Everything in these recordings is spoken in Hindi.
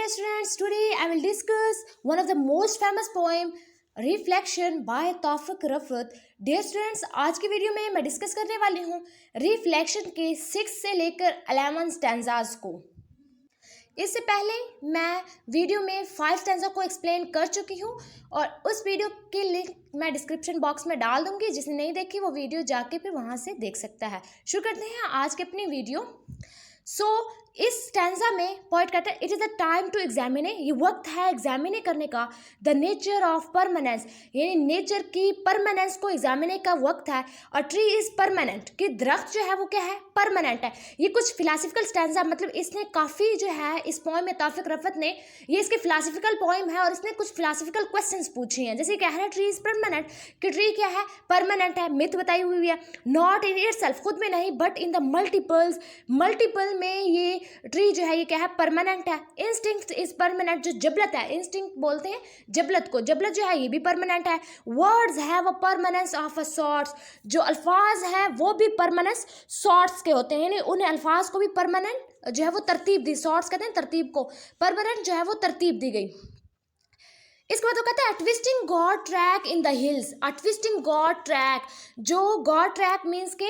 dear students, today I will discuss one of the most famous poem Reflection by Tawfiq Rafat. Dear students, आज की वीडियो में मैं डिस्कस करने वाली हूँ रिफ्लेक्शन के 6 से लेकर 11 स्टैंजाज को। इससे पहले मैं वीडियो में 5 स्टैंजा को एक्सप्लेन कर चुकी हूँ और उस वीडियो की लिंक मैं डिस्क्रिप्शन बॉक्स में डाल दूंगी। जिसने नहीं देखी वो वीडियो जाके फिर वहाँ से देख सकता है। शुरू करते हैं आज की अपनी वीडियो। इस स्टैंजा में पोएट कहता है it is the time to examine, ये वक्त है एग्जामिन करने का, द नेचर ऑफ परमानेंस, यानी नेचर की परमानेंस को एग्जामिन का वक्त है। और ट्री इज़ परमानेंट, कि दरख्त जो है वो क्या है, परमानेंट है। ये कुछ फिलासफिकल स्टैंजा, मतलब इसने काफ़ी जो है इस पोएम में तौफीक रफ़त ने, ये इसकी फिलासफिकल पोएम है और इसने कुछ फिलासफिकल क्वेश्चंस पूछे हैं। जैसे कह रहा है ट्री इज़ परमानेंट, कि ट्री क्या है, परमानेंट है, मिथ बताई हुई है। नॉट इन इटसेल्फ, खुद में नहीं, but in the multiples, multiple में ये ट्री जो है ये क्या है, परमानेंट है। इंस्टिंक्ट इज परमानेंट, जो जबलत है, इंस्टिंक्ट बोलते हैं जबलत को, जबलत जो है ये भी परमानेंट है। Words have a permanence of a sorts, जो अल्फाज हैं वो भी परमानेंस सॉर्ट्स के होते हैं, यानी उन्हें अल्फाज को भी परमानेंट जो है वो तरतीब दी, सॉर्ट्स कहते हैं तरतीब को, परमानेंट जो है वो तरतीब दी गई। इसके बाद वो कहता है twisting God track in the hills, twisting God track, जो गॉड ट्रैक मीन्स के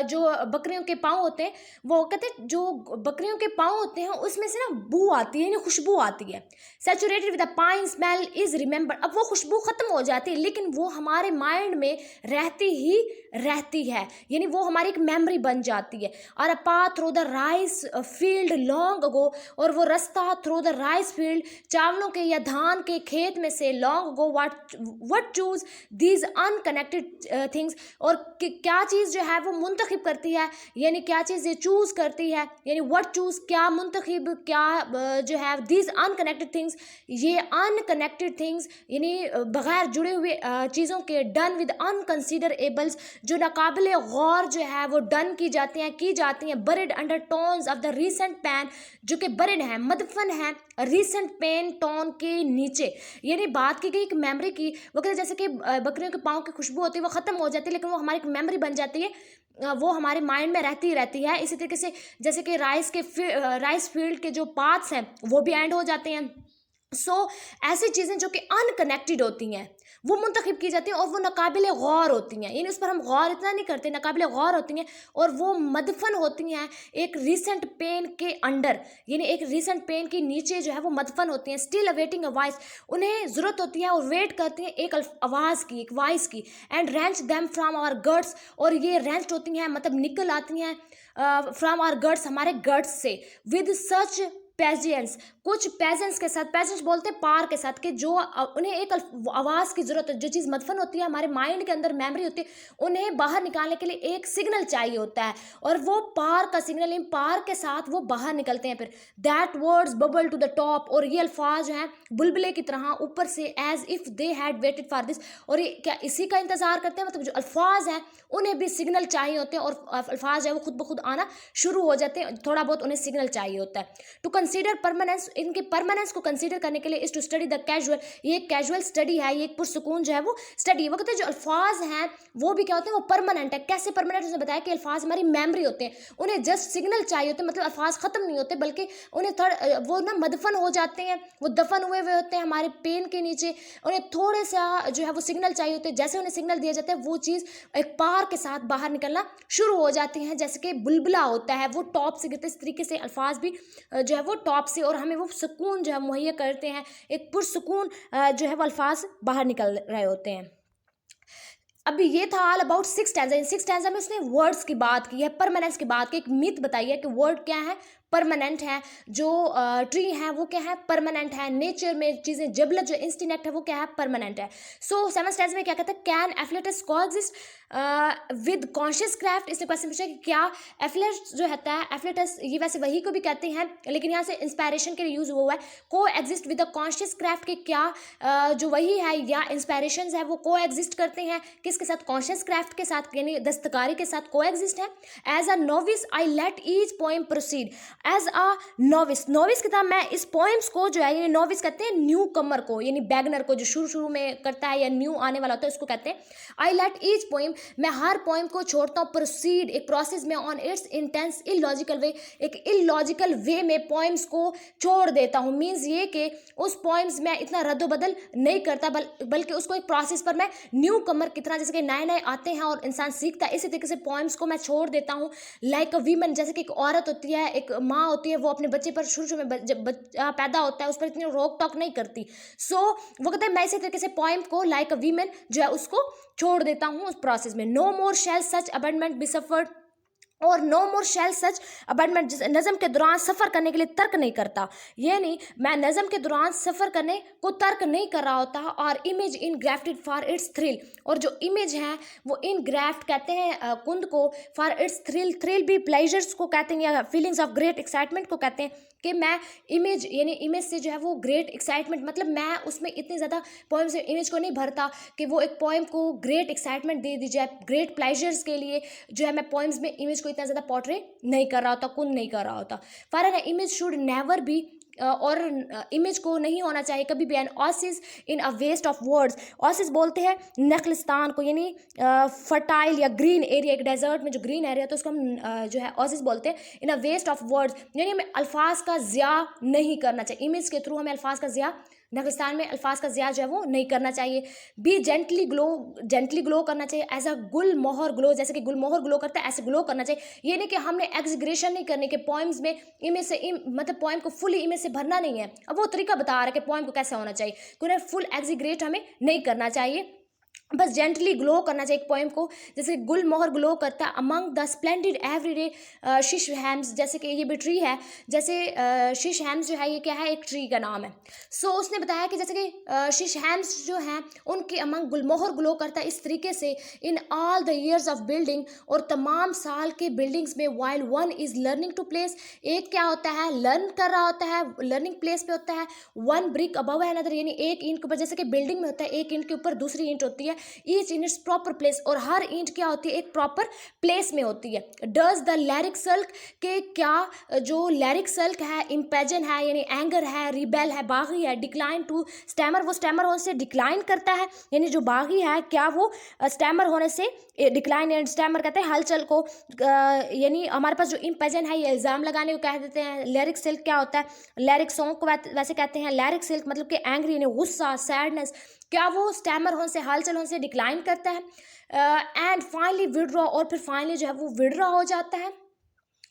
जो बकरियों के पाँव होते हैं, वो कहते हैं जो बकरियों के पाँव होते हैं उसमें से ना बू आती है, यानी खुशबू आती है। Saturated with the pine smell is remember, अब वो खुशबू खत्म हो जाती है लेकिन वो हमारे माइंड में रहती है, यानी वो हमारी एक मेमोरी बन जाती है। और a path through the rice field long ago, और वो रास्ता थ्रू द राइस फील्ड, चावलों के या धान के खेत में से, long ago what choose these unconnected things, और क्या चीज़ जो है वो मुंतखब करती है, यानी क्या चीज़ ये चूज़ करती है, यानी व्हाट चूज़ क्या मुंतखब, क्या जो है दीज अनकनेक्टेड थिंग्स, ये अनकनेक्टेड थिंग्स यानी बगैर जुड़े हुए चीज़ों के, डन विद अनकंसिडरेबल्स, जो नाकाबिल गौर जो है वो डन की जाती हैं, buried under tones of the recent pan, जो कि बरिड है, मदफन है रीसेंट पेन टोन के नीचे, यानी बात की गई एक मेमोरी की। वो कहते हैं जैसे कि बकरियों के पाँव की खुशबू होती है वो ख़त्म हो जाती है लेकिन वो हमारी एक मेमोरी बन जाती है, वो हमारे माइंड में रहती है। इसी तरीके से जैसे कि राइस फील्ड के जो पाथ्स हैं वो भी एंड हो जाते हैं। ऐसी चीज़ें जो कि अनकनेक्टेड होती हैं वो मुंतखब की जाती हैं और वो नाकाबिल गौर होती हैं, यानी उस पर हम गौर इतना नहीं करते, नाकाबिल गौर होती हैं और वो मदफन होती हैं एक रीसेंट पेन के अंडर, यानी एक रीसेंट पेन के नीचे जो है वो मदफन होती हैं। स्टिल अवेटिंग अ वॉइस, उन्हें ज़रूरत होती है और वेट करती हैं एक आवाज़ की, एक वॉइस की। And wrench them from our guts, और ये रेंच होती हैं मतलब निकल आती हैं फ्राम आवर गट्स, हमारे गट्स से। विद सच पेजेंस, कुछ पेजेंट्स के साथ, पेजेंट्स बोलते हैं पार के साथ, कि जो उन्हें एक आवाज़ की ज़रूरत है, जो चीज़ मदफन होती है हमारे माइंड के अंदर मेमोरी होती है, उन्हें बाहर निकालने के लिए एक सिग्नल चाहिए होता है और वो पार का सिग्नल, इन पार के साथ वो बाहर निकलते हैं। फिर that words bubble to the top, और ये अल्फाज हैं बुलबुले की तरह ऊपर से, as if they had waited for this, और ये क्या इसी का इंतज़ार करते हैं, मतलब जो अल्फाज हैं उन्हें भी सिग्नल चाहिए होते हैं और अल्फाज है वो खुद ब खुद आना शुरू हो जाते हैं, थोड़ा बहुत उन्हें सिग्नल चाहिए होता है। टू कंसीडर परमानेंस, इनके परमानेंस को कंसीडर करने के लिए is to study the casual, ये एक कैजुअल स्टडी है, ये एक पुरसुकून जो है वो स्टडी है। वो कहते हैं जो अल्फाज हैं वो भी क्या होते हैं, वो परमानेंट है। कैसे परमानेंट, उसने बताया कि अल्फाज हमारी मेमोरी होते हैं, उन्हें जस्ट सिग्नल चाहिए होते हैं, मतलब अल्फाज ख़त्म नहीं होते बल्कि उन्हें थोड़ा वो ना मदफन हो जाते हैं, वो दफन हुए होते हैं हमारे पेन के नीचे, उन्हें थोड़े सा जो है वो सिग्नल चाहिए होते हैं। जैसे उन्हें सिग्नल दिया जाता है वो चीज़ एक पार के साथ बाहर निकलना शुरू हो जाती है, जैसे कि बुलबुला होता है वो टॉप से गिरते, इस तरीके से अल्फाज भी जो है वो टॉप से, और हमें वो सुकून जो है मुहैया करते हैं, एक पुरसुकून जो है वो अल्फाज बाहर निकल रहे होते हैं। अभी ये था all about 6 stanza. In 6 stanza में उसने वर्ड्स की बात की है, परमानेंस की बात की, एक मिथ बताई है कि वर्ड क्या है, परमानेंट है, जो ट्री है वो क्या है, परमानेंट है, नेचर में चीज़ें जबलत जो इंस्टिंक्ट है वो क्या है, परमानेंट है। 7 स्टैंजा में क्या कहता है, can एफलेटस coexist with conscious craft, इसने क्वेश्चन पूछा कि क्या एफलेट जो होता है, एफलेटस ये वैसे वही को भी कहते हैं लेकिन यहाँ से इंस्पायरेशन के लिए यूज़ हुआ है, को exist with the conscious craft, के क्या जो वही है या इंस्पायरेशन है वो को एग्जिस्ट करते हैं किसके साथ, कॉन्शियस क्राफ्ट के साथ, यानी दस्तकारी के साथ को एग्जिस्ट है। As a novice I let each poem proceed, as a novice. Novice की तरह मैं इस पोइम्स को जो है, यानी नोविस कहते हैं न्यू कमर को, यानी बैगनर को, जो शुरू शुरू में करता है या न्यू आने वाला होता है, उसको कहते हैं। आई लेट ईच पोइम, मैं हर पोइम को छोड़ता हूँ प्रोसीड, एक प्रोसेस में, ऑन इट्स इंटेंस इलॉजिकल वे, एक इलॉजिकल वे में पोइम्स को छोड़ देता हूँ। मीन्स ये कि उस पोइम्स में इतना रद्दोबदल नहीं करता, बल्कि उसको एक प्रोसेस पर मैं न्यू कमर की तरह, जैसे कि नए नए आते हैं और इंसान सीखता है, इसी तरीके से पोइम्स को मैं छोड़ देता हूँ। लाइक अ वीमन, जैसे कि एक औरत होती है, एक माँ होती है, वो अपने बच्चे पर शुरू शुरू में जब बच्चा पैदा होता है उस पर इतनी रोक टोक नहीं करती। सो वो कहते हैं मैं इसी तरीके से पोइम को लाइक अ वीमन जो है उसको छोड़ देता हूँ उस प्रोसेस में। नो मोर शैल सच अबंडमेंट बी सफर्ड, और नो मोर शैल सच अबंडमेंट, नज़म के दौरान सफ़र करने के लिए तर्क नहीं करता, ये नहीं मैं नज़म के दौरान सफ़र करने को तर्क नहीं कर रहा होता। और image in grafted for its thrill, और जो इमेज है वो इन ग्राफ्ट कहते हैं कुंद को, फॉर इट्स थ्रिल, थ्रिल भी प्लेजर्स को कहते हैं या फीलिंग्स ऑफ ग्रेट एक्साइटमेंट को कहते हैं, कि मैं इमेज, यानी इमेज से जो है वो ग्रेट एक्साइटमेंट, मतलब मैं उसमें इतनी ज़्यादा पोइम से इमेज को नहीं भरता कि वो एक पोइम को ग्रेट एक्साइटमेंट दे दी जाए, ग्रेट प्लेजर्स के लिए जो है मैं पोइम्स में इमेज को इतना ज़्यादा पोर्ट्रे नहीं कर रहा होता, कुंद नहीं कर रहा होता। For an image should never be, और इमेज को नहीं होना चाहिए कभी भी an oasis in a waste of words. Oasis बोलते हैं नखलिस्तान को, यानी फर्टाइल या ग्रीन एरिया, एक डेजर्ट में जो ग्रीन एरिया तो उसको हम जो है ऑसिस बोलते हैं। इन अ वेस्ट ऑफ वर्ड्स, यानी हमें अल्फाज का ज़िया नहीं करना चाहिए, इमेज के थ्रू हमें अल्फाज का ज़िया, नखलिस्तान में अल्फाज का ज़िया जो है वो नहीं करना चाहिए। Be gently glow, gently glow करना चाहिए, एज अ गुलमोहर ग्लो, जैसे कि गुलमोहर ग्लो करता है ऐसे ग्लो करना चाहिए। ये नहीं कि हमने एग्जीग्रेशन नहीं करने के पोइम्स में इमेज से मतलब पोइम को फुली इमेज से भरना नहीं है। अब वो तरीका बता रहा है कि पोइम को कैसे होना चाहिए, कि उन्हें फुल एग्जीग्रेट हमें नहीं करना चाहिए, बस जेंटली ग्लो करना चाहिए एक पोइम को, जैसे गुलमोहर ग्लो करता है अमंग द स्प्लेंडेड एवरीडे शीश हैम्स, जैसे कि ये भी ट्री है, जैसे शीश हैम्स जो है ये क्या है, एक ट्री का नाम है। सो उसने बताया कि जैसे कि शीश हैम्स जो हैं उनके अमंग गुलमोहर ग्लो करता है इस तरीके से, in all the years of building, और तमाम साल के बिल्डिंग्स में, while one is learning to place, एक क्या होता है लर्न कर रहा होता है, लर्निंग प्लेस पे होता है, वन ब्रिक अबव है अनदर, यानी एक ईंट के ऊपर, जैसे कि बिल्डिंग में होता है एक ईंट के ऊपर दूसरी ईंट होती है, each in its proper place, और हर ईंट क्या होती है एक प्रॉपर प्लेस में होती है। डज द लैरिक सल्क, के क्या जो लैरिक सल्क है इम्पेजन है, यानी एंगर है, रिबेल है, बागी है, डिक्लाइन टू स्टैमर, वो स्टैमर होने से डिक्लाइन करता है, यानी जो बागी है क्या वो स्टैमर होने से डिक्लाइन, एंड स्टैमर कहते हैं हलचल को, यानी हमारे पास जो इम्पेजन है ये इल्ज़ाम लगाने को कह देते हैं। लैरिक सिल्क क्या होता है, लैरिक सॉन्ग को वैसे कहते हैं। लैरिक सिल्क मतलब कि एंग्री, यानी गुस्सा, सैडनेस, क्या वो स्टैमर होने से, हलचल होने से डिक्लाइन करता है। एंड फाइनली विड्रॉ, और फिर फाइनली जो है वो विड्रॉ हो जाता है।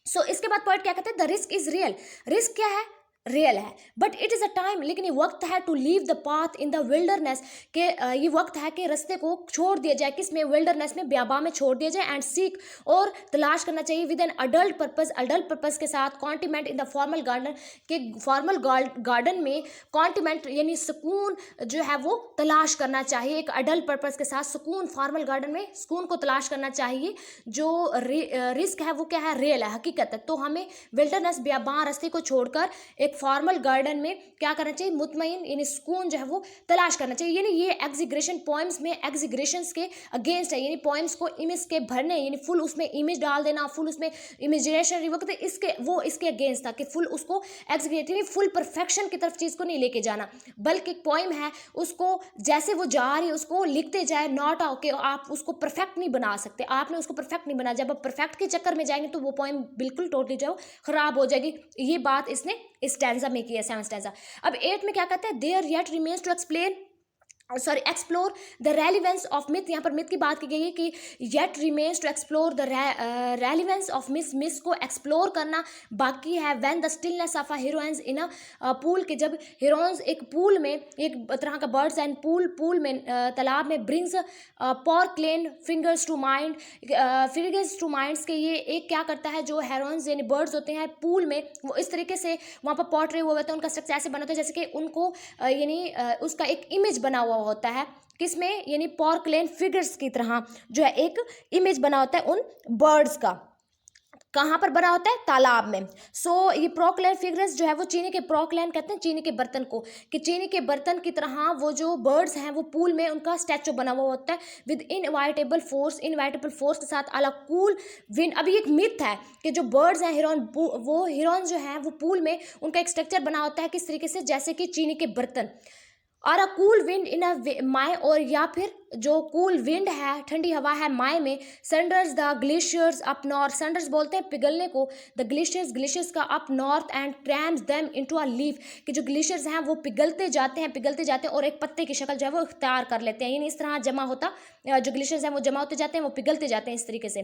सो इसके बाद पॉइंट क्या कहते हैं, the risk is real, risk क्या है, रियल है, but it is a time, लेकिन ये वक्त है to leave the path in the wilderness, के ये वक्त है कि रास्ते को छोड़ दिया जाए, किस में, विल्डरनेस में, ब्याबा में छोड़ दिया जाए, एंड सीक, और तलाश करना चाहिए with an adult purpose, adult purpose के साथ, कॉन्टिमेंट इन द फॉर्मल गार्डन, के फॉर्मल गार्डन में कॉन्टिमेंट यानी सुकून जो है वो तलाश करना चाहिए, एक अडल्ट पर्पस के साथ सुकून, फॉर्मल गार्डन में सुकून को तलाश करना चाहिए। जो रिस्क है वो क्या है, रियल है, हकीकत है। तो हमें विल्डरनेस, ब्याबा रास्ते को छोड़कर एक फॉर्मल गार्डन में क्या करना चाहिए, मुतमईन यानी सुकून जो है वो तलाश करना चाहिए। यानी ये एग्जीग्रेशन पोइम्स में एग्जीग्रेशंस के अगेंस्ट है, यानी पोइम्स को इमेज के भरने, यानी फुल उसमें इमेज डाल देना, फुल उसमें इमेजिनेशन रिवक्त, इसके वो इसके अगेंस्ट था कि फुल उसको एग्जीग्रेट, यानी फुल परफेक्शन की तरफ चीज़ को नहीं लेके जाना, बल्कि एक पोइम है उसको जैसे वो जा रही है उसको लिखते जाए, नॉट ओके, आप उसको परफेक्ट नहीं बना सकते, आपने उसको परफेक्ट नहीं बनाया। जब आप परफेक्ट के चक्कर में जाएंगे तो वो पोइम बिल्कुल टोटली जो खराब हो जाएगी। ये बात इसने इस स्टैंजा में किया, 7 स्टैंजा। अब 8 में क्या कहता है, there yet remains to explain explore the relevance of myth, यहाँ पर मिथ की बात की गई है कि yet remains to explore the relevance of myth को एक्सप्लोर करना बाकी है। When the stillness of a herons in a pool, के जब हीरोइंस एक पूल में, एक तरह का बर्ड्स एंड पूल में, तालाब में, brings porcelain fingers to mind, fingers to minds के ये एक क्या करता है, जो हेरोइंस यानी बर्ड्स होते हैं पूल में, वो इस तरीके से वहाँ पर पोर्ट्रे हुए होते हैं, उनका स्ट्रक्चर ऐसे बना होता है जैसे कि उनको यानी उसका एक इमेज बना हुआ होता है, किसमें, यानी पॉर्कलेन फिगर्स की तरह जो है एक इमेज बना होता है उन बर्ड्स का। कहाँ पर बना होता है? तालाब में। सो ये प्रोक्लैन फिगर्स जो है वो चीनी के प्रोक्लैन कहते हैं चीनी के बर्तन को, कि चीनी के बर्तन की तरह वो जो बर्ड्स हैं वो पूल में उनका स्टैचू बना हुआ होता है विद इनवाइटेबल फोर्स के साथ अला कूल विंड। अभी एक मिथ है कि जो बर्ड्स हैं हिरन जो है वो पूल में उनका एक स्ट्रक्चर बना होता है किस तरीके से, जैसे कि चीनी के बर्तन। और a cool wind in a my, और या फिर जो कूल विंड है ठंडी हवा है माय में। संडर्स द ग्लेशियर्स अप नॉर्थ, संडर्स बोलते हैं पिघलने को, द ग्लेशियर्स का up north and cramps them into a leaf, कि जो ग्लेशियर्स हैं वो पिघलते जाते हैं और एक पत्ते की शक्ल जो है वो इख्तियार कर लेते हैं, यानी इस तरह जमा होता, जो ग्लेशियर्स हैं वो जमा होते जाते हैं, वो पिघलते जाते हैं इस तरीके से।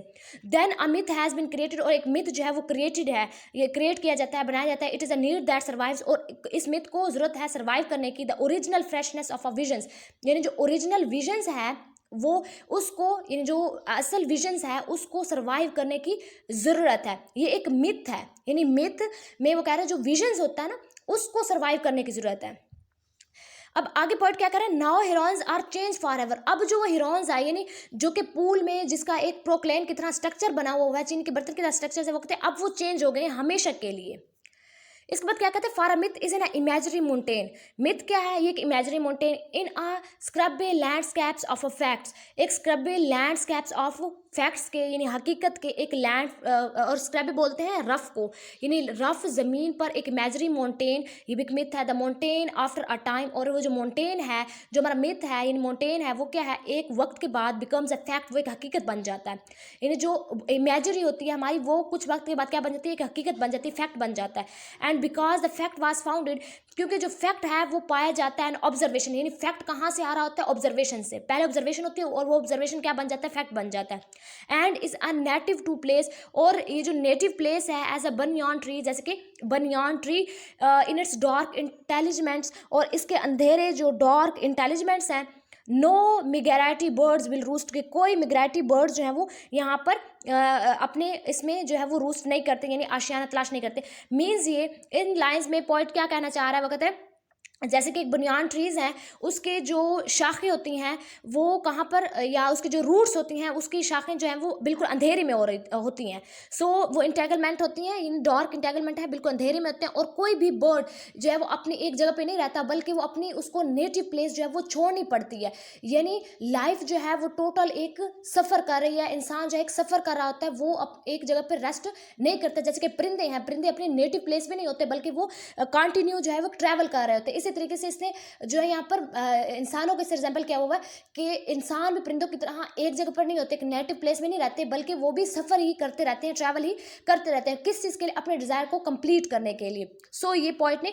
Then a myth has been created, और एक मिथ जो है वो क्रिएटेड है, ये क्रिएट किया जाता है, बनाया जाता है। It is a need that survives, और इस मिथ को जरूरत है सर्वाइव करने की। The original freshness of a visions, यानी जो ओरिजिनल विजन्स है वो उसको, यानी जो असल विजन्स है उसको सर्वाइव करने की ज़रूरत है। ये एक मिथ है, यानी मिथ में वो कह रहे हैं जो विजन्स होता है ना उसको सर्वाइव करने की ज़रूरत है। अब आगे पॉइंट क्या करें, now herons are change for ever. अब जो वो हिरॉन्स आए, यानी जो कि पूल में जिसका एक प्रोक्लेन की तरह स्ट्रक्चर बना हुआ है, चीन के बर्तन की तरह स्ट्रक्चर से, वो कहते हैं अब वो चेंज हो गए हमेशा के लिए। इसके बाद क्या कहते हैं, for a myth is an imagery mountain. Myth क्या है, ये एक imagery mountain in a scrubby landscapes of a facts, एक स्क्रबे लैंडस्केप्स ऑफ फैक्ट्स के, यानी हकीकत के एक लैंड, और स्क्रबे बोलते हैं रफ को, यानी रफ ज़मीन पर एक इमेजरी माउंटेन, ये भी एक मिथ है। The mountain after a time, और वो जो माउंटेन है जो हमारा मिथ है, यानी माउंटेन है वो क्या है, एक वक्त के बाद बिकम्स अ फैक्ट, वो एक हकीकत बन जाता है। यानी जो इमेजरी होती है हमारी वो कुछ वक्त के बाद क्या बन जाती है, एक हकीकत बन जाती है, फैक्ट बन जाता है। And because the fact was founded, क्योंकि जो फैक्ट है वो पाया जाता है ऑब्जर्वेशन, यानी फैक्ट कहाँ से आ रहा होता है, ऑब्जर्वेशन से। पहले ऑब्जर्वेशन होती है और वो ऑब्जर्वेशन क्या बन जाता है, फैक्ट बन जाता है। And is a native to place, और ये जो नेटिव प्लेस है एज अ बनियान ट्री, जैसे कि banyan tree in its dark entanglements, और इसके अंधेरे जो डार्क इंटेलिजमेंट्स हैं। No migratory birds will roost, के कोई मिग्रेटरी बर्ड्स जो हैं वो यहाँ पर अपने इसमें जो है वो रूस्ट नहीं करते, यानी आशियाना तलाश नहीं करते। मीन्स ये इन लाइंस में पॉइंट क्या कहना चाह रहा है, वो कहते हैं जैसे कि एक बनियान ट्रीज़ हैं उसके जो शाखें होती हैं वो कहाँ पर, या उसके जो रूट्स होती हैं उसकी शाखें जो हैं वो बिल्कुल अंधेरे में होती हैं। सो वो इंटेगलमेंट होती हैं, इन डार्क इंटेगलमेंट है, बिल्कुल अंधेरे में होते हैं। और कोई भी बर्ड जो है वो अपनी एक जगह पे नहीं रहता, बल्कि वो अपनी उसको नेटिव प्लेस जो है वो छोड़नी पड़ती है। यानी लाइफ जो है वो टोटल एक सफ़र कर रही है, इंसान जो है एक सफ़र कर रहा होता है, वो एक जगह पर रेस्ट नहीं करता। जैसे कि परिंदे हैं, परिंदे अपनी नेटिव प्लेस में नहीं होते, बल्कि वो कंटिन्यू जो है वो ट्रैवल कर रहे होते हैं। इसी तरीके से इसने जो है यहाँ पर इंसानों के एग्जाम्पल क्या हुआ है कि इंसान भी परिंदों की तरह एक जगह पर नहीं होते, एक नेटिव प्लेस में नहीं रहते, बल्कि वो भी सफ़र ही करते रहते हैं, ट्रैवल ही करते रहते हैं। किस चीज़ के लिए, अपने डिज़ायर को कंप्लीट करने के लिए। सो ये पॉइंट ने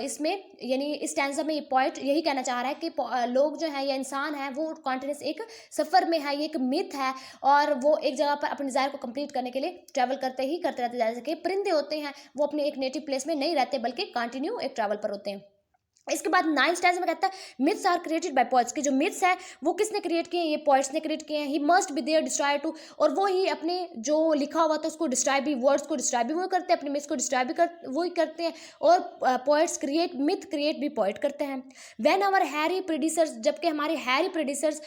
इसमें यानी इस स्टैंजा में ये पॉइंट यही कहना चाह रहा है कि लोग जो है या इंसान है वो कॉन्टिन्यूस एक सफ़र में है, ये एक मिथ है, और वो एक जगह पर अपने डिज़ायर को कंप्लीट करने के लिए ट्रैवल करते रहते हैं। जैसे कि परिंदे होते हैं वो अपने एक नेटिव प्लेस में नहीं रहते, बल्कि कंटिन्यू एक ट्रैवल पर होते हैं। इसके बाद 9th स्टैंजा में कहता है myths are created by poets, कि जो मिथ्स है वो किसने क्रिएट किए हैं, ये पोएट्स ने क्रिएट किए हैं। He must be there destroy too, और वो ही अपने जो लिखा हुआ था उसको डिस्ट्रॉय भी, वर्ड्स को डिस्ट्रॉय भी वो करते हैं, अपने मिथ्स को डिस्ट्रॉय भी वो ही करते हैं। और पोएट्स क्रिएट, मिथ क्रिएट भी पोएट करते हैं। व्हेन आवर हैरी प्रेडिसर्स, जबकि हमारे hairy predecessors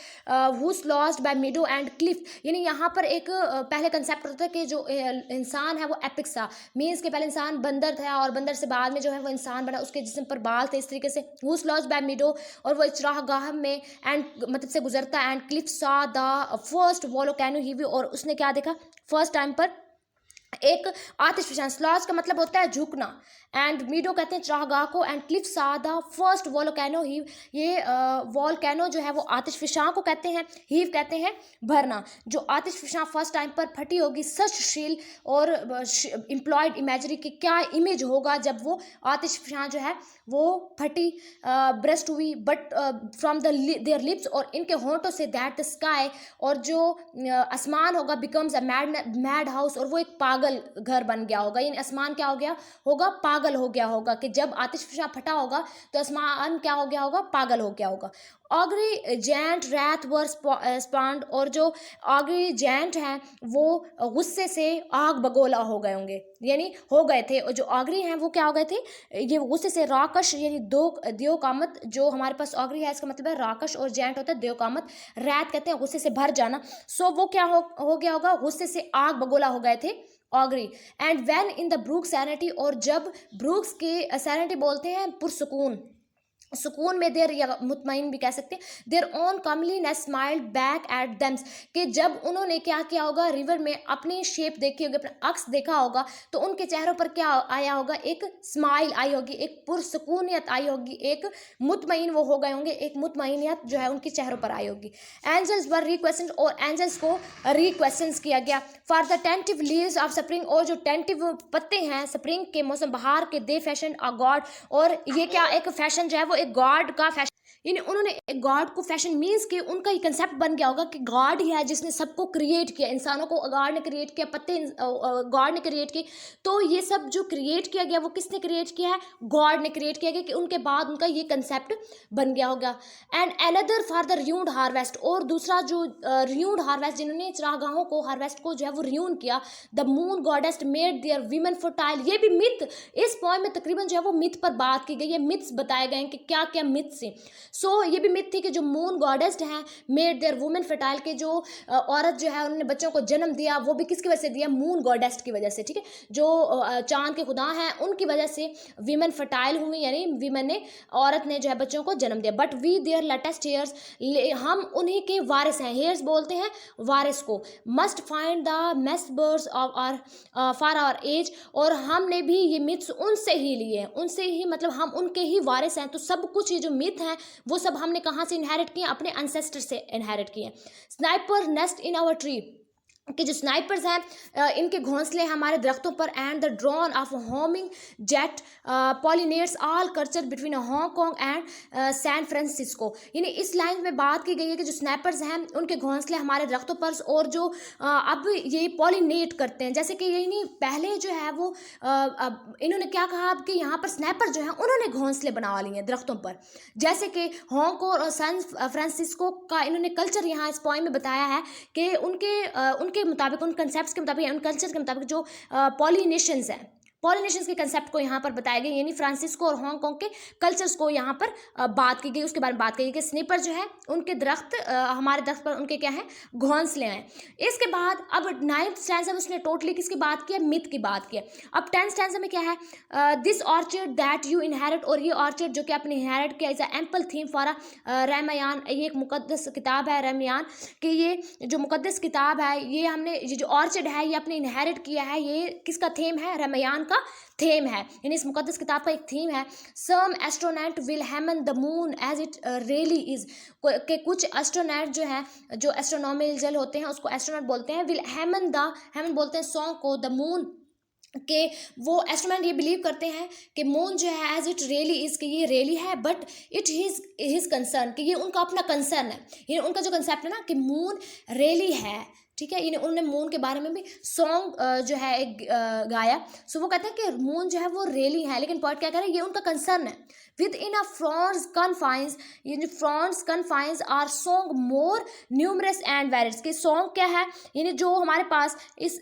whose lost by meadow and cliff, यानी यहाँ पर एक पहले कंसेप्ट होता है कि जो इंसान है वो एपिक्स था, मीन्स के पहले इंसान बंदर था और बंदर से बाद में जो है वो इंसान बना, उसके जिस्म पर बाल थे, इस तरीके से। हुज लॉस्ट बाय मीडो, और वो चरागाह में एंड मतलब से गुजरता है। एंड क्लिफ सा द फर्स्ट वोल्केनो हीवी, और उसने क्या देखा फर्स्ट टाइम पर एक आतिशफशान। स्लॉज का मतलब होता है झुकना, एंड मीडो कहते हैं चरागाह को, एंड क्लिफ सा द फर्स्ट वोल्केनो हीव, ये वोल्केनो जो है वो आतिशफशां को कहते हैं, हीव कहते हैं भरना। जो आतिशफशां फर्स्ट टाइम पर फटी होगी, सच शील और इम्प्लॉयड इमेजरी की क्या इमेज होगा जब वो आतिशफशां जो है वो फटी, ब्रेस्ट हुई, बट फ्रॉम देयर लिप्स, और इनके होंठों से दैट द स्काई, और जो आसमान होगा बिकम्स अ मैड हाउस, और वो एक पागल घर बन गया होगा, यानी आसमान क्या हो गया होगा, पागल पागल हो गया होगा, कि जब आतिशफशां फटा होगा तो आसमान क्या हो गया होगा, पागल हो गया होगा। ऑगरी जेंट रैथ वर स्पॉन्ड, और जो ऑगरी जेंट हैं वो गुस्से से आग बगोला हो गए होंगे, यानी हो गए थे। और जो ऑगरी हैं वो क्या हो गए थे, ये गुस्से से राकश, यानी दो कामत, जो हमारे पास ऑगरी है इसका मतलब है राकश, और जेंट होता है दो कामत, रैथ कहते हैं गुस्से से भर जाना। सो वो क्या हो गया होगा, गुस्से से आग बगोला हो गए थे augury. And when in the brook sanity, और जब ब्रूक्स के सैनिटी बोलते हैं पुरसुकून, सुकून में, देर या मुतमईन भी कह सकते हैं, their own comeliness smiled back at them, कि जब उन्होंने क्या किया होगा, रिवर में अपनी शेप देखी होगी, अपना अक्स देखा होगा, तो उनके चेहरों पर क्या आया होगा, एक स्माइल आई होगी, एक पुरसुकूनियत आई होगी, एक मुतमईन वो हो गए होंगे, एक मुतमईनियत जो है उनके चेहरों पर आई होगी। एंजल्स वर रिक्वेस्टेड, और एंजल्स को रिक्वेस्टेंस किया गया for the tentative leaves of spring, और जो टेंटिव पत्ते हैं स्प्रिंग के मौसम, बहार के, दे फैशन अ गॉड, और ये क्या एक फैशन जो है वो एक गॉड का फैशन, यानी उन्होंने एक गॉड को, फैशन मीन्स कि उनका ये कंसेप्ट बन गया होगा कि गॉड ही है जिसने सबको क्रिएट किया, इंसानों को गॉड ने क्रिएट किया, पत्ते गॉड ने क्रिएट किए, तो ये सब जो क्रिएट किया गया वो किसने क्रिएट किया है, गॉड ने क्रिएट किया गया, कि उनके बाद उनका ये कंसेप्ट बन गया होगा। And another for the ruined harvest, और दूसरा जो रियून्ड हार्वेस्ट, जिन्होंने चरागाहों को, हार्वेस्ट को जो है वो रियून किया, the moon goddess made their women fertile, ये भी मिथ, इस पॉइंट में तकरीबन जो है वो मिथ पर बात की गई है, मिथ्स बताए गए हैं कि क्या क्या मिथ्स हैं। सो ये भी मिथ थी कि जो मून गॉडेस्ट हैं मेड देयर वुमेन फर्टाइल, के जो औरत जो है उन्होंने बच्चों को जन्म दिया, वो भी किसकी वजह से दिया, मून गॉडेस्ट की वजह से, ठीक है, जो चांद के खुदा हैं उनकी वजह से वीमेन फर्टाइल हुई, यानी वीमेन ने, औरत ने जो है बच्चों को जन्म दिया। But we their latest heirs, हम उन्हीं के वारिस हैं, हेयर्स बोलते हैं वारिस को, must find the mist birds of our for our age, और हमने भी ये मिथ्स उनसे ही लिए हैं, उनसे ही मतलब हम उनके ही वारिस हैं, तो सब कुछ ये जो मिथ हैं वो सब हमने कहाँ से इनहेरिट किए, अपने एंसेस्टर से इनहेरिट किए। Sniper nest in our tree, कि जो स्नाइपर्स हैं इनके घोंसले हमारे दरख्तों पर, and the drone of homing jet pollinates all culture between Hong Kong and San Francisco, यानी इस लाइन में बात की गई है कि जो स्नाइपर्स हैं उनके घोंसले हमारे दरख्तों पर, और जो अब ये पॉलिनेट करते हैं, जैसे कि यानी पहले जो है वो अब इन्होंने क्या कहा, अब कि यहाँ पर स्नाइपर जो है उन्होंने घोंसले बना लिए हैं दरख्तों पर, जैसे कि हांगकॉन्ग और सैन फ्रांसिस्को का इन्होंने कल्चर यहाँ इस पॉइंट में बताया है कि उनके मुताबिक, उन कंसेप्ट्स के मुताबिक, उन कल्चर के मुताबिक जो पॉलिनेशंस हैं, पॉलिनेशंस के कंसेप्ट को यहाँ पर बताया गया, यानी फ्रांसिस्को और हांगकॉन्ग के कल्चर्स को यहाँ पर बात की गई, उसके बारे में बात की गई कि स्नीपर जो है उनके दरख्त, हमारे दरख्त पर उनके क्या है, घोंसले हैं। इसके बाद अब 9th स्टैंजा में उसने टोटली किसकी बात की है, मिथ की बात की है। अब 10th स्टैंजा में क्या है, this orchard that you inherit, और ये ऑर्चर्ड जो कि आपने इनहेरिट किया, is a ample theme for Ramayana, ये एक मुकद्दस किताब है रामायण, कि ये जो मुकद्दस किताब है, ये हमने, ये जो ऑर्चर्ड है ये आपने इनहेरिट किया है, ये किसका थीम है, रामायण का थीम है, यानी इस मुकद्दस किताब का एक थीम है। Some astronaut will hymn the moon as it really is, के कुछ एस्ट्रोनॉट जो है, जो एस्ट्रोनॉमिकल होते हैं उसको एस्ट्रोनॉट बोलते हैं, विल हैमन बोलते हैं सॉन्ग को, द मून के वो एस्ट्रोनॉट ये बिलीव करते हैं कि मून जो है एज इट रियली इज, कि ये रियली है, बट इट हिज कंसर्न, कि ये उनका अपना कंसर्न है, ये उनका जो कंसेप्ट है ना कि मून रियली है, ठीक है, यानी उन्होंने मून के बारे में भी सॉन्ग जो है एक गाया। सो वो कहते हैं कि मून जो है वो रियली है, लेकिन पॉइंट क्या कह रहे हैं, ये उनका कंसर्न है। Within a fronds confines, ये जो fronds confines are song more numerous and various, के सॉन्ग क्या है, यानी जो हमारे पास इस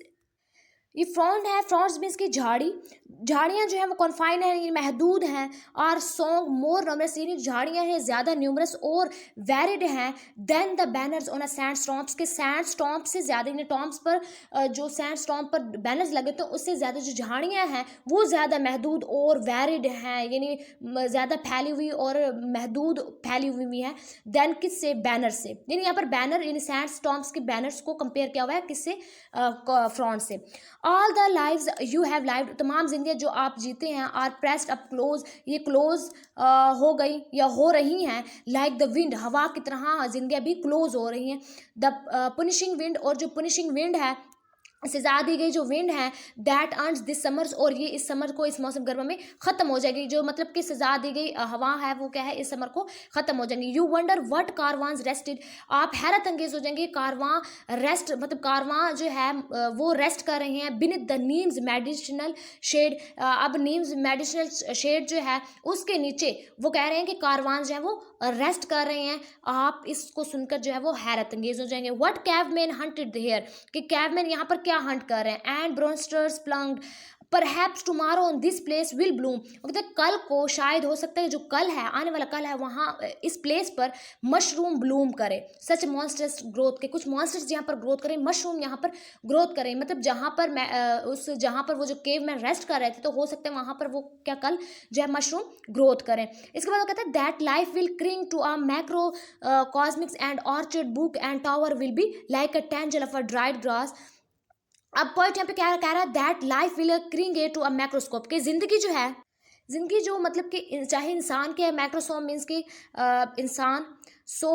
ये फ्रॉन्ट है, फ्रॉन्ट्स मीन्स की झाड़ियाँ जो है वो कॉन्फाइन है, ये महदूद हैं, और सॉन्ग मोर नॉमरस, यानी झाड़ियाँ हैं ज़्यादा न्यूमरस और वेरिड हैं, then the banners on a sand stomps, के सैंड स्टॉम्प से ज़्यादा, यानी टॉम्प्स पर जो सैंड स्टॉम्प पर बैनर्स लगे तो उससे ज़्यादा जो झाड़ियाँ हैं वो ज़्यादा महदूद और वेरिड हैं, यानी ज़्यादा फैली हुई और महदूद फैली हुई हैं, देन किससे, बैनर से, यानी यहाँ पर बैनर यानी सैंड स्टॉम्प्स के बैनर्स को कंपेयर किया हुआ है किससे, फ्रॉन्ट से। All the lives you have lived, तमाम जिंदगियाँ जो आप जीते हैं, आर प्रेस्ड अप क्लोज, ये क्लोज हो गई या हो रही हैं, लाइक द विंड, हवा की तरह जिंदगियाँ भी क्लोज हो रही हैं। द पुनिशिंग विंड, और जो पुनिशिंग विंड है सजा दी गई जो विंड है दैट अर्न्स दिस समर्स, और ये इस समर को, इस मौसम गर्मा में ख़त्म हो जाएगी। जो मतलब कि सजा दी गई हवा है वो क्या है, इस समर को ख़त्म हो जाएंगी। यू वंडर व्हाट कारवांस रेस्टेड, आप हैरत अंगेज हो जाएंगे। कारवां रेस्ट, मतलब कारवां जो है वो रेस्ट कर रहे हैं beneath the neem's medicinal shade. अब नीम्स मेडिसिनल शेड जो है उसके नीचे वो कह रहे हैं कि कारवान जो है वो रेस्ट कर रहे हैं। आप इसको सुनकर जो है वो हैरत अंगेज हो जाएंगे। व्हाट कैवमैन हंटेड हेयर, कि कैवमैन यहाँ पर क्या हंट कर रहे हैं। एंड ब्रोन्स्टर्स plunged perhaps tomorrow on this place will bloom, मतलब कल को शायद हो सकता है, जो कल है, आने वाला कल है, वहाँ इस प्लेस पर मशरूम ब्लूम करे। सच मॉन्स्टर्स ग्रोथ, के कुछ मॉन्स्टर्स यहाँ पर ग्रोथ करें, मशरूम यहाँ पर ग्रोथ करें, मतलब जहाँ पर मैं जहाँ पर वो जो केव में रेस्ट कर रहे थे, तो हो सकता है वहाँ पर वो क्या कल जो है मशरूम ग्रोथ करें। इसके बाद वो कहता है that life will cringe to a macro cosmics and orchard book and tower will be like a tangle of a dried grass. अब पॉइंट यहाँ पे क्या कह रहा है, that life will cringe a to a macroscope, कि जिंदगी जो है, जिंदगी जो मतलब कि चाहे इंसान के, माइक्रोसॉम मीन्स कि इंसान, सो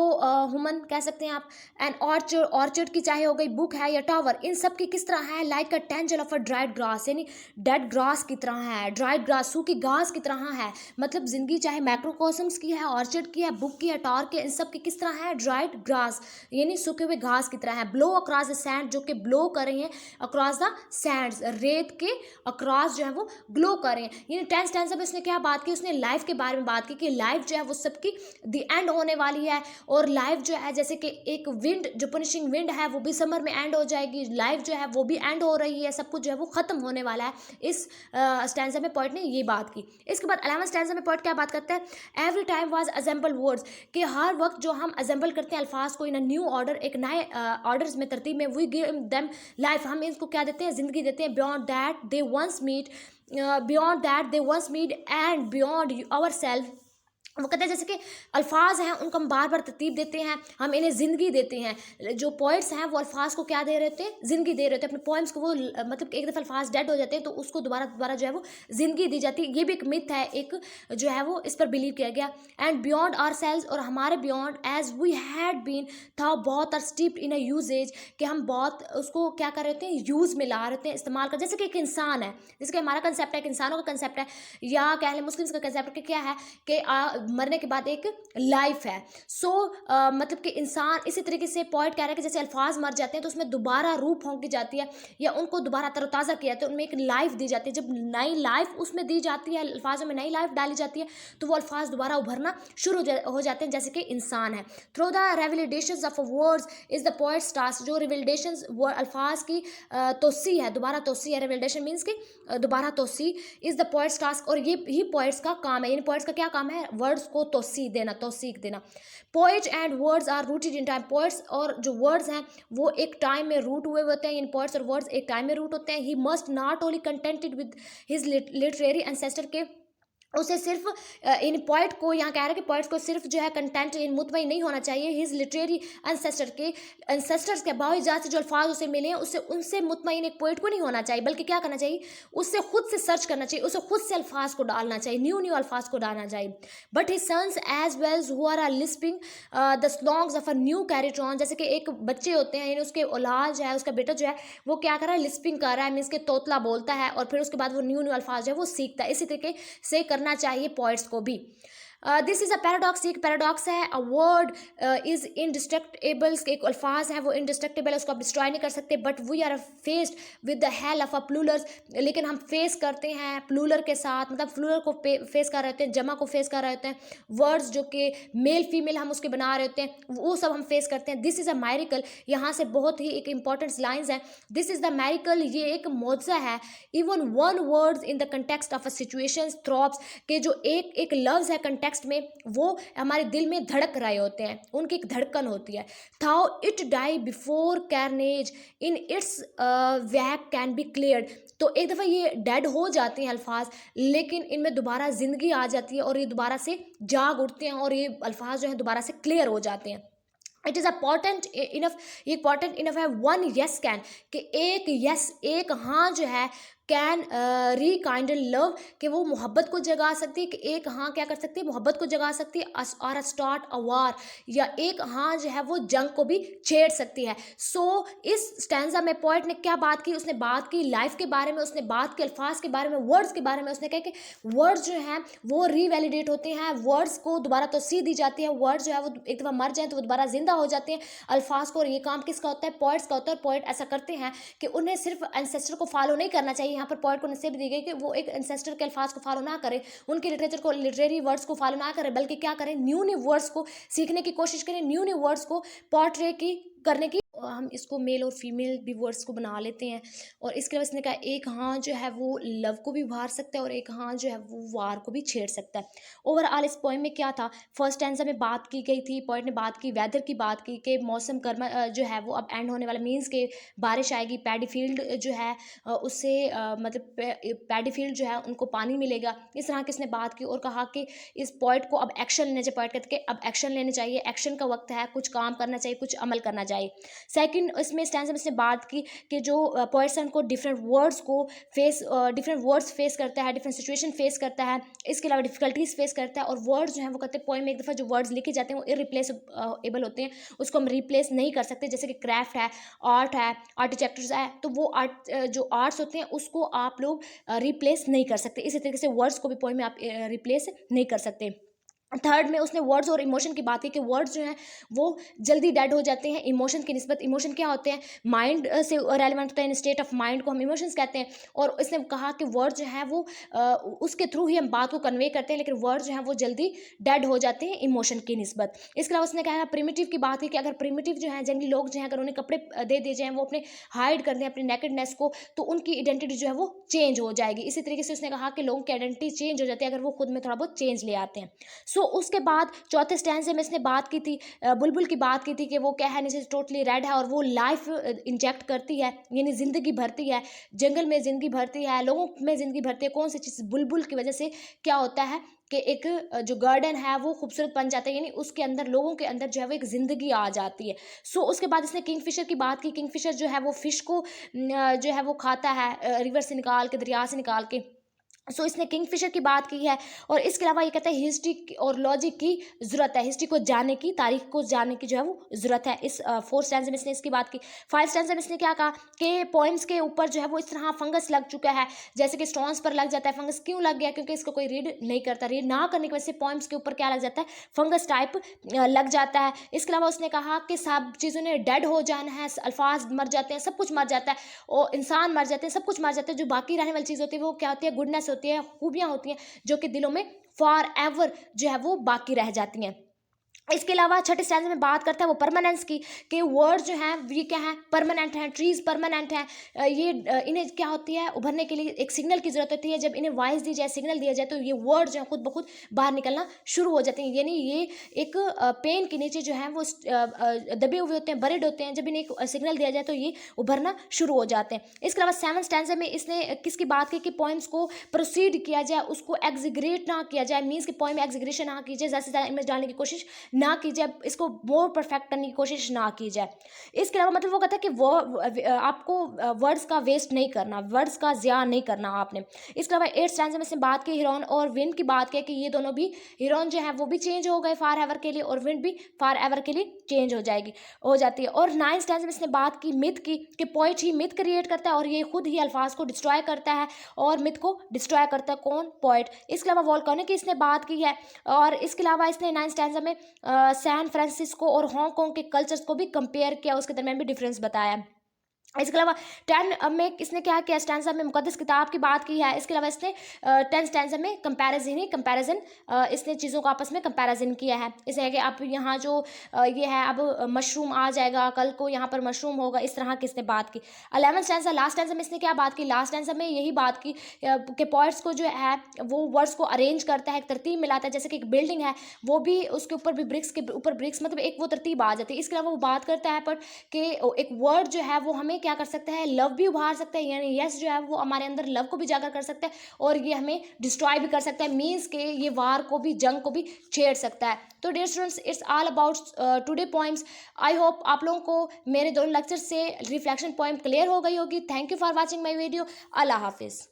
ह्यूमन कह सकते हैं आप। एंड ऑर्चर्ड, ऑर्चर्ड की चाहे हो गई, बुक है या टावर, इन सब की किस तरह है, like a tangle of a dried grass, यानी डेड ग्रास की तरह है, ड्राइड ग्रास सूखी घास की तरह है। मतलब जिंदगी चाहे मैक्रोकॉस्म्स की है, ऑर्चर्ड की है, बुक की है, टावर की, इन सब की किस तरह है, ड्राइड ग्रास यानी सूखे हुए घास की तरह है। ब्लो अक्रॉस द सैंड, जो कि ब्लो कर रही हैं अक्रॉस द सैंड्स, रेत के अक्रॉस जो है वो ग्लो कर रहे हैं। यानी टेंस में उसने क्या बात की, उसने लाइफ के बारे में बात की कि लाइफ जो है वो सबकी द एंड होने वाली है। और लाइफ जो है जैसे कि एक विंड, जो पनिशिंग विंड है वो भी समर में एंड हो जाएगी, लाइफ जो है वो भी एंड हो रही है, सब कुछ जो है वो खत्म होने वाला है। इस स्टैंजा में पोएट ने ये बात की। इसके बाद 11वें स्टैंजा में पोएट क्या बात करता है, every time was assemble words, कि हर वक्त जो हम असेंबल करते हैं अल्फाज को इन अ न्यू ऑर्डर, एक नए ऑर्डर्स में, तरतीब में, वी गिव देम लाइफ, हम इसको क्या देते हैं, जिंदगी देते हैं। Beyond that they once meet, beyond that they once meet and beyond our self, वो कहते हैं जैसे कि अल्फाज हैं उनको हम बार बार तरतीब देते हैं, हम इन्हें ज़िंदगी देते हैं। जो पोइट्स हैं वो अल्फाज को क्या दे रहे थे, ज़िंदगी दे रहे थे। अपने पोइम्स को वो मतलब एक दफ़ा अल्फाज डेड हो जाते हैं तो उसको दोबारा दोबारा जो है वो ज़िंदगी दी जाती है। ये भी एक मिथ है, एक जो है वो इस पर बिलीव किया गया। एंड बियॉन्ड आवर सेल्स, और हमारे beyond as we had been, था बहुत are steeped in a usages, कि हम बहुत उसको क्या कर रहे थे, यूज़ में ला रहे थे, इस्तेमाल कर। जैसे कि एक इंसान है, जैसे कि हमारा कंसेप्ट है, एक इंसानों का कंसेप्ट है, या कह लें मुस्लिम्स का कंसेप्ट कि क्या है कि मरने के बाद एक लाइफ है। सो मतलब कि इंसान, इसी तरीके से पॉइंट कह रहा है कि जैसे अल्फाज मर जाते हैं तो उसमें दोबारा रूह फूंकी जाती है, या उनको दोबारा तरोताज़ा किया जाता है, उनमें एक लाइफ दी जाती है। जब नई लाइफ उसमें दी जाती है, अल्फाजों में नई लाइफ डाली जाती है, तो वो अल्फाज दोबारा उभरना शुरू हो जाते हैं, जैसे कि इंसान है। Through the revelations of words is the poet's task, जो रिविलेशंस वो अल्फाज की तोसी है, दोबारा तोसी है, रिविलेशन मीन्स कि दोबारा तोसी, इज द पोएट्स टास्क, और ये ही पोएट्स का काम है। यानी पोएट्स का क्या काम है, वर्ड्स को तोसी देना, तौसीक देना। Poet and words are rooted in time, poets और जो वर्ड्स हैं वो एक टाइम में रूट हुए होते हैं, यानी पोएट्स और वर्ड्स एक टाइम में रूट होते हैं। He must not only contented with his literary ancestor, के उसे सिर्फ इन पोइट को यहाँ कह रहा है कि पोइट्स को सिर्फ जो है कंटेंट इन मुतमईन नहीं होना चाहिए हिज लिटरेरी एंसेस्टर के, एंसेस्टर्स के बावजूद से जो अल्फाज उसे मिले हैं उससे उनसे मुतमईन एक पोइट को नहीं होना चाहिए, बल्कि क्या करना चाहिए, उससे खुद से सर्च करना चाहिए, उसे खुद से अल्फाज को डालना चाहिए, न्यू न्यू अल्फाज को डालना चाहिए। But his sons as well who are lisping the slogans of a new कैरेट्रॉन, जैसे कि एक बच्चे होते हैं, यानी उसके औलाद जो है, उसका बेटा जो है वो क्या कर रहा है, लिस्पिंग कर रहा है, मीन्स के तोतला बोलता है, और फिर उसके बाद वो न्यू न्यू अल्फाज जो है वो सीखता है। इसी तरीके से करना चाहिए पोइट्स को भी। दिस इज़ अ पैराडॉक्स, एक पैराडॉक्स है। अ वर्ड इज़ इनडिस्ट्रक्टेबल, एक अल्फाज है वो इनडिस्ट्रक्टेबल है, उसको आप डिस्ट्रॉय नहीं कर सकते। But we are faced with the hell of a plurals, लेकिन हम फेस करते हैं प्लूलर के साथ, मतलब प्लूलर को फेस कर रहे होते हैं, जमा को फेस कर रहे होते हैं, वर्ड्स जो कि मेल फीमेल हम उसके बना रहे होते हैं, वो सब हम फेस करते हैं। दिस इज़ अ मैरिकल, यहाँ से बहुत ही एक इंपॉर्टेंट लाइन्स है। दिस इज़ द मैरिकल, ये एक मौजज़ा है। Even one words in the context of a situation थ्रॉप्स, के जो एक लफ्ज़ है कंटेक्स्ट में, वो हमारे दिल में धड़क रहे होते हैं, उनकी एक धड़कन होती है। Though it die before carnage in its wake can be cleared, तो एक दफ़ा ये डेड हो जाते हैं अल्फाज, लेकिन इनमें दोबारा ज़िंदगी आ जाती है और ये दोबारा से जाग उठते हैं और ये अल्फाज जो हैं दोबारा से क्लियर हो जाते हैं। इट इज़ अपोर्टेंट इनफ, ये इंपॉर्टेंट इनफ है वन यस कैन, कि एक यस, एक हाँ जो है कैन रिकाइंडल लव, कि वो मोहब्बत को जगा सकती है, कि एक हाँ क्या कर सकती है, मोहब्बत को जगा सकती है, और स्टार्ट अ वार, या एक हाँ जो है वो जंग को भी छेड़ सकती है। सो इस स्टैंजा में पोएट ने क्या बात की, उसने बात की लाइफ के बारे में, उसने बात की अल्फाज के बारे में, वर्ड्स के बारे में। उसने कहा कि वर्ड्स जो हैं वो रीवैलिडेट होते हैं, वर्ड्स को दोबारा तौसीह दी जाती है, वर्ड्स जो है वो एक दफ़ा मर जाए तो वो दोबारा जिंदा हो जाते हैं अल्फाज को। और ये काम किसका होता है, पोइट्स का होता है। और पोइट ऐसा करते हैं कि उन्हें सिर्फ एंसेस्टर को फॉलो नहीं करना चाहिए। यहाँ पर पोइट को नसीहत दी गई कि वो एक एंसेस्टर के अल्फाज को फॉलो ना करें, उनके लिटरेचर को, लिटरेरी वर्ड्स को फॉलो ना करें, बल्कि क्या करें, न्यू न्यू वर्ड्स को सीखने की कोशिश करें, न्यू न्यू वर्ड्स को पोर्ट्रे की करने की। हम इसको मेल और फीमेल भी वर्ड्स को बना लेते हैं। और इसके अलावा इसने कहा एक हाँ जो है वो लव को भी उभार सकता है, और एक हाँ जो है वो वार को भी छेड़ सकता है। ओवरऑल इस पोएम में क्या था, फर्स्ट स्टैंजा में बात की गई थी, पोएट ने बात की वेदर की, बात की कि मौसम गर्मा जो है वो अब एंड होने वाला, मीन्स के बारिश आएगी, पैडी फील्ड जो है उससे मतलब पैडी फील्ड जो है उनको पानी मिलेगा। इस तरह की इसने बात की और कहा कि इस पोइट को अब एक्शन लेने चाहिए। पोइट कहते कि अब एक्शन लेने चाहिए, एक्शन का वक्त है, कुछ काम करना चाहिए, कुछ अमल करना चाहिए। सेकंड इसमें स्टैंजा में इसने बात की कि जो पोएट है उनको डिफरेंट वर्ड्स फेस करता है, डिफरेंट सिचुएशन फेस करता है, इसके अलावा डिफिकल्टीज फेस करता है। और वर्ड्स जो हैं वो कहते हैं पोएम में एक दफ़ा जो वर्ड्स लिखे जाते हैं वो इरिप्लेसेबल होते हैं, उसको हम रिप्लेस नहीं कर सकते। जैसे कि क्राफ्ट है, आर्टिटेक्चर है, तो वो जो आर्ट्स होते हैं उसको आप लोग रिप्लेस नहीं कर सकते। इसी तरीके से वर्ड्स को भी पोएम में आप रिप्लेस नहीं कर सकते। थर्ड में उसने वर्ड्स और इमोशन की बात की कि वर्ड्स जो हैं वो जल्दी डेड हो जाते हैं इमोशन की निस्बत। इमोशन क्या होते हैं, माइंड से रेलिवेंट होते हैं, स्टेट ऑफ माइंड को हम इमोशंस कहते हैं। और इसने कहा कि वर्ड जो है वो उसके थ्रू ही हम बात को कन्वे करते हैं, लेकिन वर्ड जो है वो जल्दी डेड हो जाते हैं इमोशन की निस्बत। इसके अलावा उसने कहा प्रिमिटिव की बात की कि अगर प्रिमिटिव जो है जंगली लोग जो हैं अगर उन्हें कपड़े दे दिए जाएँ, वो अपने हाइड कर दें अपने नेकेडनेस को, तो उनकी आइडेंटिटी जो है वो चेंज हो जाएगी। इसी तरीके से उसने कहा कि लोगों की आइडेंटिटी चेंज हो जाती है अगर वो खुद में थोड़ा बहुत चेंज ले आते हैं। सो उसके बाद चौथे स्टैंजे में इसने बात की थी, बुलबुल की बात की थी कि वो क्या है, नीचे टोटली रेड है और वो लाइफ इंजेक्ट करती है, यानी ज़िंदगी भरती है, जंगल में ज़िंदगी भरती है, लोगों में ज़िंदगी भरती है। कौन सी चीज़, बुलबुल की वजह से क्या होता है कि एक जो गार्डन है वो खूबसूरत बन जाता है, यानी उसके अंदर लोगों के अंदर जो है वो एक ज़िंदगी आ जाती है। सो उसके बाद इसने किंगफिशर की बात की। किंगफिशर जो है वो फ़िश को जो है वो खाता है रिवर से निकाल के, दरिया से निकाल के। सो इसने किंगफिशर की बात की है। और इसके अलावा ये कहता है हिस्ट्री और लॉजिक की ज़रूरत है, हिस्ट्री को जानने की, तारीख को जानने की जो है वो ज़रूरत है। इस फोर्थ स्टैंजा में इसने इसकी बात की। फाइव स्टैंजा में इसने क्या कहा कि पॉइंट्स के ऊपर जो है वो इस तरह फंगस लग चुका है, जैसे कि स्टोन्स पर लग जाता है फंगस। क्यों लग गया, क्योंकि इसको कोई रीड नहीं करता। रीड ना करने की वजह से पॉइंट्स के ऊपर क्या लग जाता है, फंगस टाइप लग जाता है। इसके अलावा उसने कहा कि सब चीज़ों ने डेड हो जाना है, अल्फाज मर जाते हैं, सब कुछ मर जाता है, और इंसान मर जाते हैं, सब कुछ मर जाता है। जो बाकी रहने वाली चीज़ होती है वो क्या होती है, गुडनेस होती है, खूबियाँ होती हैं जो कि दिलों में फॉर एवर जो है वो बाकी रह जाती हैं। इसके अलावा छठे स्टैंजा में बात करता है वो परमानेंस की, कि वर्ड जो हैं ये क्या है, परमानेंट हैं, ट्रीज परमानेंट हैं। ये इन्हें क्या होती है, उभरने के लिए एक सिग्नल की जरूरत होती है। जब इन्हें वॉइस दी जाए, सिग्नल दिया जाए, तो ये वर्ड जो है खुद ब खुद बाहर निकलना शुरू हो जाते हैं। यानी ये एक पेन के नीचे जो है वो दबे हुए होते हैं, बरिड होते हैं। जब इन्हें एक सिग्नल दिया जाए तो ये उभरना शुरू हो जाते हैं। इसके अलावा सेवन स्टैंजा में इसने किसकी बात की कि पॉइंट्स को प्रोसीड किया जाए, उसको एग्जीग्रेट ना किया जाए, मीन्स कि पॉइंट में एग्जीग्रेशन ना की जाए, ज़्यादा से ज़्यादा इमेज डालने की कोशिश ना की जाए, इसको मोर परफेक्ट करने की कोशिश ना की जाए। इसके अलावा मतलब वो कहता है कि वो आपको वर्ड्स का वेस्ट नहीं करना, वर्ड्स का ज़िया नहीं करना आपने। इसके अलावा एट स्टैंजा में से बात की हीरोइन और विंड की बात की कि ये दोनों भी, हीरोइन जो है वो भी चेंज हो गए फॉर एवर के लिए, और विंड भी फॉर एवर के लिए चेंज हो जाती है। और नाइन स्टैंजा में इसने बात की मिथ की, कि पोइट ही मिथ क्रिएट करता है और ये खुद ही अल्फाज को डिस्ट्रॉय करता है, और मिथ को डिस्ट्रॉय करता है कौन, पोइट। इसके अलावा वॉल्केनो की इसने बात की है। और इसके अलावा इसने नाइन स्टैंजा में सैन फ्रांसिस्को और हांगकांग के कल्चर्स को भी कंपेयर किया, उसके दरमियान भी डिफरेंस बताया। इसके अलावा 10 में इसने क्या किया, स्टैंजा में मुकद्दस किताब की बात की है। इसके अलावा इसने 10 स्टैंजा में कंपैरिजन इसने चीज़ों को आपस में कंपैरिजन किया है। इसे है कि अब यहाँ जो ये है, अब मशरूम आ जाएगा, कल को यहाँ पर मशरूम होगा, इस तरह की इसने बात की। 11 स्टैंजा, लास्ट स्टैंजा में इसने क्या बात की, लास्ट स्टैंजा में यही बात की कि पोइट्स को जो है वो वर्ड्स को अरेंज करता है, एक तरतीब मिलाता है। जैसे कि एक बिल्डिंग है, वो भी उसके ऊपर भी ब्रिक्स के ऊपर ब्रिक्स, मतलब एक वो तरतीब आ जाती है। इसके अलावा वो बात करता है पर कि एक वर्ड जो है वो हमें हमें क्या कर सकता है, लव भी उभार सकता है, यानी यस जो है वो हमारे अंदर लव को भी जागर कर सकता है और ये हमें डिस्ट्रॉय भी कर सकता है, मीन्स के ये वार को भी, जंग को भी छेड़ सकता है। तो dear students, it's all about today poems. I hope आप लोगों को मेरे दोनों लेक्चर से रिफ्लेक्शन पोएम क्लियर हो गई होगी। Thank you for watching my video. Allah हाफिज़।